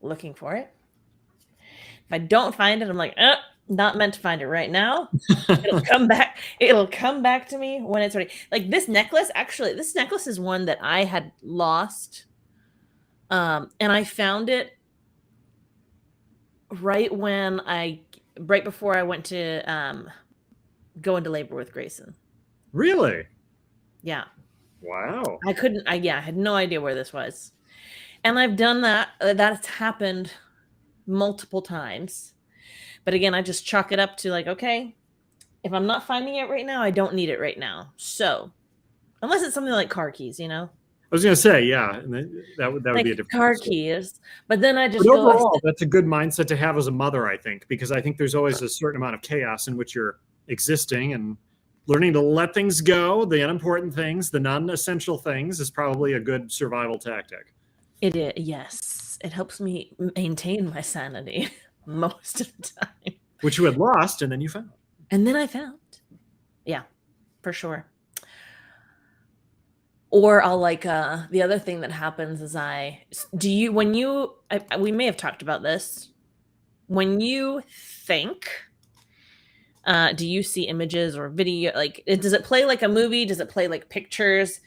looking for it. If I don't find it, I'm like, not meant to find it right now. It'll come back. It'll come back to me when it's ready. Like this necklace, actually, this necklace is one that I had lost. And I found it right before I went to go into labor with Grayson. Really? Yeah. Wow. I had no idea where this was. And I've done that. That's happened multiple times. But again, I just chalk it up to okay, if I'm not finding it right now, I don't need it right now. So, unless it's something like car keys, I was going to say, yeah, and that would be a different car keys. But then I just overall, that's a good mindset to have as a mother, I think, because I think there's always a certain amount of chaos in which you're existing, and learning to let things go, the unimportant things, the non-essential things, is probably a good survival tactic. It is, yes. It helps me maintain my sanity most of the time. Which you had lost, and then you found. And then I found. Yeah, for sure. Or I'll the other thing that happens is we may have talked about this. When you think, do you see images or video? Does it play like a movie? Does it play like pictures?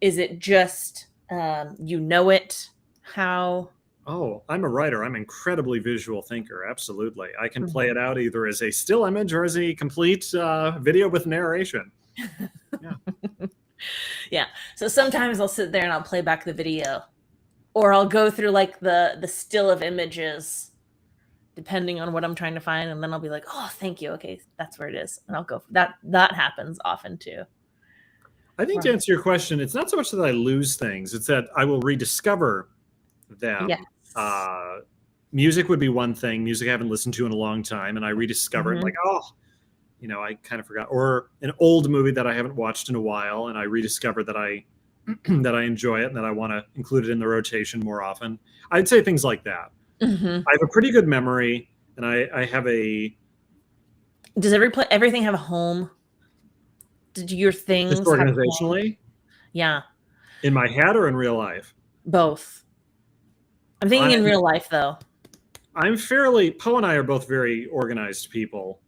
Is it just, it? How? Oh, I'm a writer. I'm an incredibly visual thinker. Absolutely. I can play it out either as a still image or as a complete video with narration. Yeah. Yeah. So sometimes I'll sit there and I'll play back the video, or I'll go through the still of images, depending on what I'm trying to find. And then I'll be like, oh, thank you. Okay. That's where it is. And I'll go for that. That happens often too. I think to answer your question, it's not so much that I lose things. It's that I will rediscover them. Yes. Music would be one thing. Music I haven't listened to in a long time. And I rediscover it I kind of forgot, or an old movie that I haven't watched in a while, and I rediscover that I enjoy it and that I want to include it in the rotation more often. I'd say things like that. I have a pretty good memory, and I have a. Does everything have a home? Did your things just organizationally? Yeah. In my head or in real life? Both. I'm thinking in real life, though. Poe and I are both very organized people.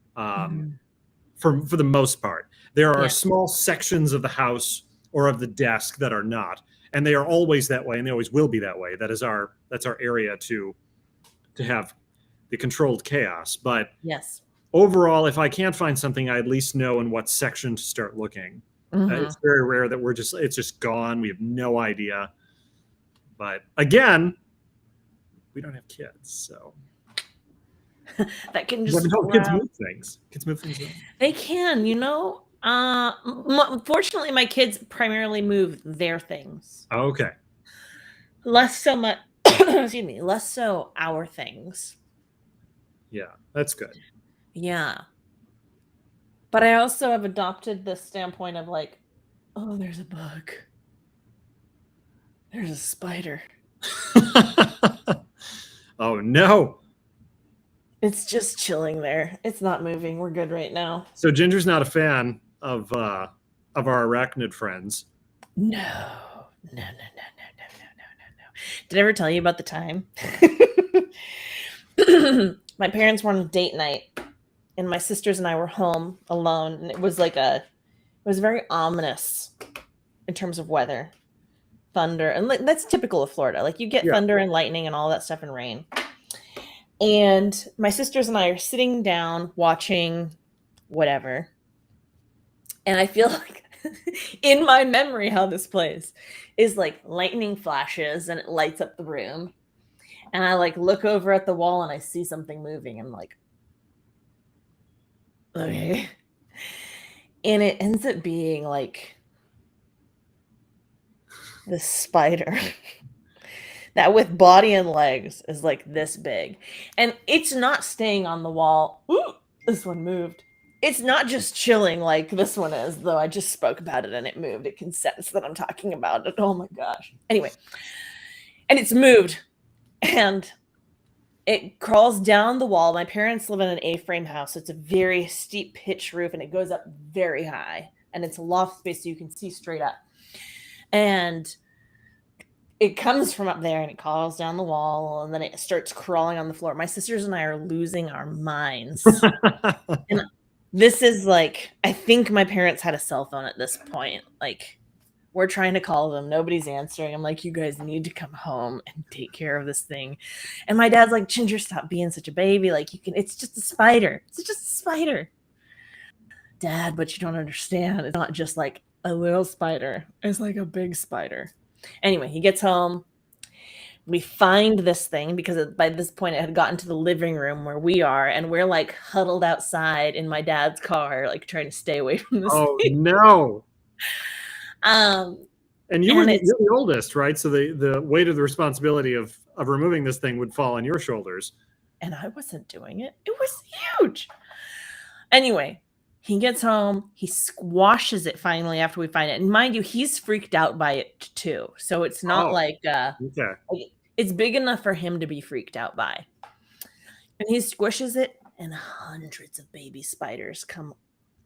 For the most part, there are small sections of the house or of the desk that are not, and they are always that way, and they always will be that way. That's our area to have the controlled chaos. But yes, overall, if I can't find something, I at least know in what section to start looking. It's very rare that it's just gone. We have no idea. But again, we don't have kids, so. That can just kids move things. Kids move things around. They can, Fortunately, my kids primarily move their things. Okay. Less so much. Excuse me. Less so our things. Yeah, that's good. Yeah. But I also have adopted this standpoint of oh, there's a bug. There's a spider. Oh no. It's just chilling there. It's not moving. We're good right now. So Ginger's not a fan of our arachnid friends. No. No. Did I ever tell you about the time? My parents were on a date night, and my sisters and I were home alone, and it was very ominous in terms of weather, thunder, and that's typical of Florida. Like you get thunder and lightning and all that stuff and rain. And my sisters and I are sitting down watching whatever, and I feel like in my memory how this plays is like lightning flashes and it lights up the room, and I like look over at the wall and I see something moving. I'm like, okay. And it ends up being like this spider that with body and legs is like this big. And it's not staying on the wall. Ooh, this one moved. It's not just chilling like this one is, though I just spoke about it and it moved. It can sense that I'm talking about it. Oh my gosh. Anyway, and it's moved and it crawls down the wall. My parents live in an A-frame house. So it's a very steep pitch roof and it goes up very high. And it's a loft space so you can see straight up. And it comes from up there and it crawls down the wall and then it starts crawling on the floor. My sisters and I are losing our minds. And this is like, I think my parents had a cell phone at this point. Like, we're trying to call them. Nobody's answering. I'm like, you guys need to come home and take care of this thing. And my dad's like, Ginger, stop being such a baby. Like, it's just a spider. It's just a spider. Dad, but you don't understand. It's not just like a little spider. It's like a big spider. Anyway, he gets home. We find this thing because by this point it had gotten to the living room where we are, and we're like huddled outside in my dad's car, like trying to stay away from this thing. No. And you're the oldest, right? So the weight of the responsibility of removing this thing would fall on your shoulders. And I wasn't doing it. It was huge. Anyway, he gets home, he squashes it finally after we find it. And mind you, he's freaked out by it too. So it's not like it's big enough for him to be freaked out by. And he squishes it and hundreds of baby spiders come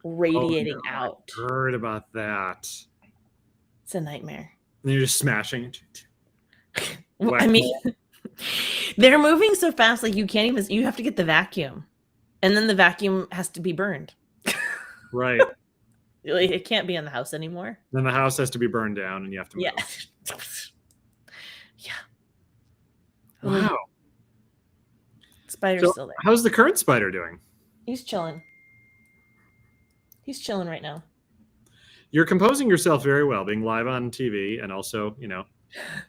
radiating out. I heard about that. It's a nightmare. And you're just smashing it. I mean, they're moving so fast, like you can't even, you have to get the vacuum. And then the vacuum has to be burned. Right. It can't be in the house anymore. Then the house has to be burned down and you have to move. Yeah. Wow. Spider's still there. How's the current spider doing? He's chilling. He's chilling right now. You're composing yourself very well, being live on TV and also,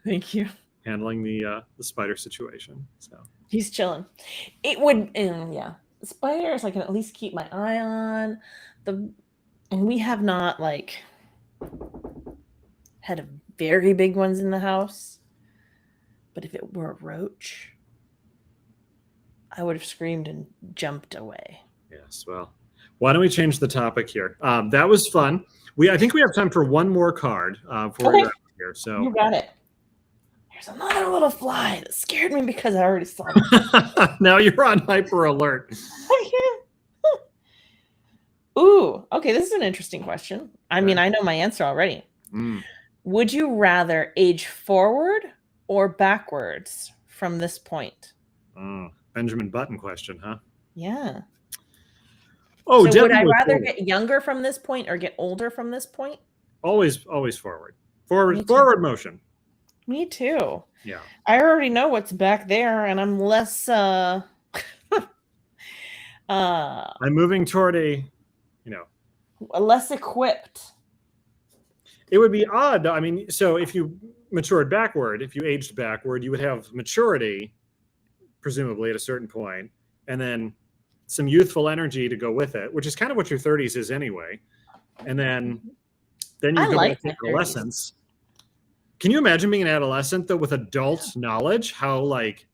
Thank you. handling the spider situation. So he's chilling. It would, spiders I can at least keep my eye on. And we have not like had very big ones in the house. But if it were a roach, I would have screamed and jumped away. Yes, well, why don't we change the topic here? That was fun. I think we have time for one more card here. So you got it. There's another little fly that scared me because I already saw it. Now you're on hyper alert. Ooh, okay, this is an interesting question. I mean, I know my answer already. Would you rather age forward or backwards from this point? Benjamin Button question, huh? Yeah. Oh, so would I rather get younger from this point or get older from this point? Always forward. Forward motion. Me too. Yeah. I already know what's back there, and I'm less I'm moving toward less equipped. It would be odd. I mean, so if you matured backward, if you aged backward, you would have maturity, presumably at a certain point, and then some youthful energy to go with it, which is kind of what your 30s is anyway. And then you go into adolescence. Can you imagine being an adolescent though with adult knowledge? How like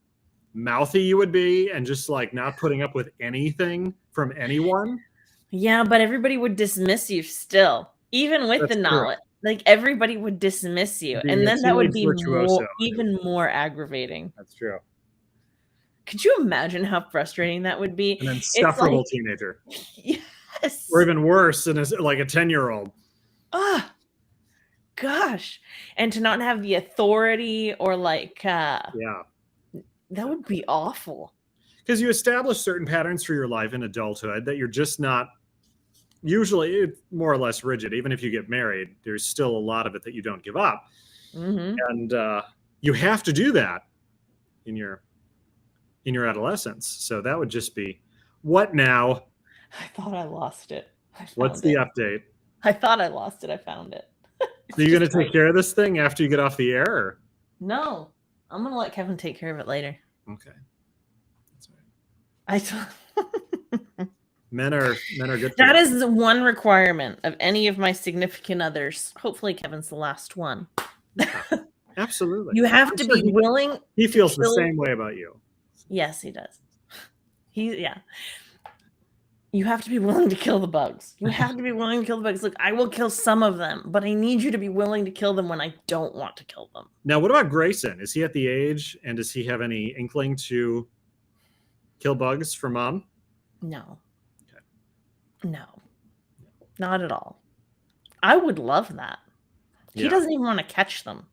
mouthy you would be and just like not putting up with anything from anyone? Yeah, but everybody would dismiss you still, even with the knowledge. Like everybody would dismiss you, and then that would be even more aggravating. That's true. Could you imagine how frustrating that would be? An insufferable teenager. Yes. Or even worse, like a 10-year-old. Ah, gosh. And to not have the authority or Yeah. That would be awful. Because you establish certain patterns for your life in adulthood that you're just not, usually more or less rigid. Even if you get married, there's still a lot of it that you don't give up. Mm-hmm. And you have to do that in your adolescence. So that would just be, what now? I thought I lost it. What's the update? I thought I lost it. I found it. Are you going to take care of this thing after you get off the air? Or? No, I'm going to let Kevin take care of it later. Okay. That's right. Men are good. That is the one requirement of any of my significant others. Hopefully Kevin's the last one. Absolutely. You have to be willing. He feels the same way about you. Yes, he does. You have to be willing to kill the bugs. You have to be willing to kill the bugs. Look, I will kill some of them, but I need you to be willing to kill them when I don't want to kill them. Now, what about Grayson? Is he at the age, and does he have any inkling to kill bugs for mom? No. Okay. No. Not at all. I would love that. He doesn't even want to catch them.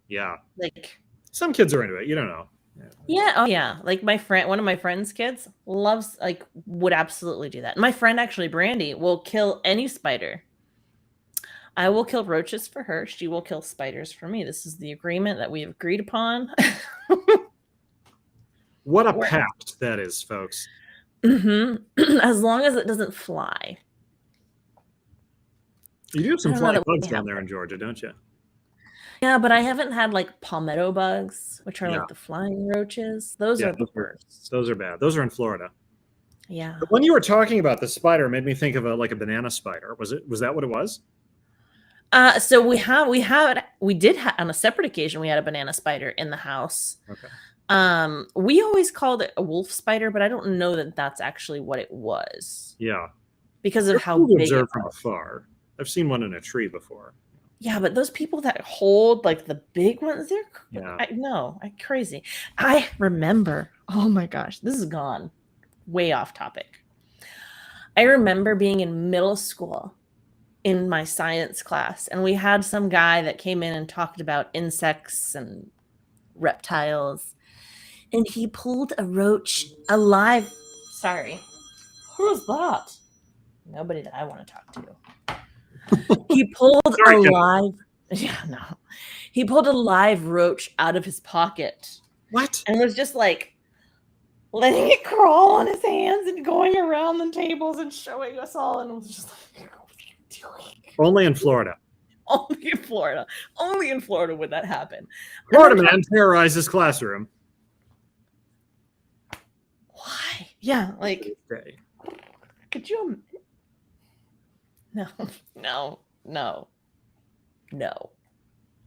Yeah. Like, some kids are into it. You don't know. Yeah. Oh, yeah. Like one of my friend's kids would absolutely do that. My friend, actually, Brandy, will kill any spider. I will kill roaches for her. She will kill spiders for me. This is the agreement that we have agreed upon. What a pact that is, folks. Mm-hmm. As long as it doesn't fly. You do have some flying bugs down there in Georgia, don't you? Yeah, but I haven't had like palmetto bugs, which are like the flying roaches. Those are the worst. Those are bad. Those are in Florida. Yeah. But when you were talking about the spider, it made me think of a banana spider. Was that what it was? So we did have on a separate occasion, we had a banana spider in the house. Okay. We always called it a wolf spider, but I don't know that that's actually what it was. Yeah. Because of how big it was. From afar. I've seen one in a tree before. Yeah, but those people that hold like the big ones, I'm crazy. I remember, oh my gosh, this is gone way off topic. I remember being in middle school in my science class, and we had some guy that came in and talked about insects and reptiles, and he pulled a roach alive. Sorry, who's that? Nobody that I want to talk to. He pulled He pulled a live roach out of his pocket. What? And was just like letting it crawl on his hands and going around the tables and showing us all. And it was just like, what are you doing? Only in Florida. Only in Florida. Only in Florida would that happen. Florida man terrorizes classroom. Why? Yeah, like, could you? No.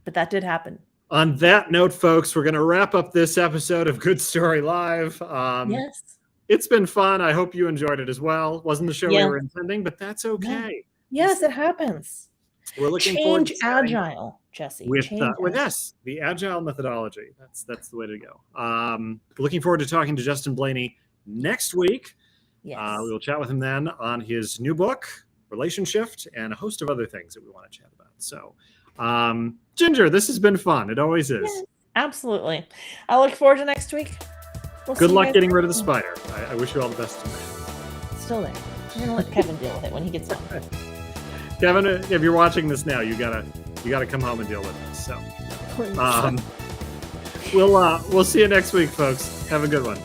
But that did happen. On that note, folks, we're going to wrap up this episode of Good Story Live. Yes. It's been fun. I hope you enjoyed it as well. Wasn't the show we were intending, but that's okay. Yes, it happens. We're looking forward to agile, Jesse. With us, the agile methodology. That's the way to go. Looking forward to talking to Justin Blaney next week. Yes. We will chat with him then on his new book, Relationship, and a host of other things that we want to chat about. So, Ginger, this has been fun. It always is. Yes, absolutely. I look forward to next week. Good luck getting rid of the spider. I wish you all the best today. Still there. I'm gonna let Kevin deal with it when he gets home. Kevin, if you're watching this now, you gotta come home and deal with this. So, we'll see you next week, folks. Have a good one.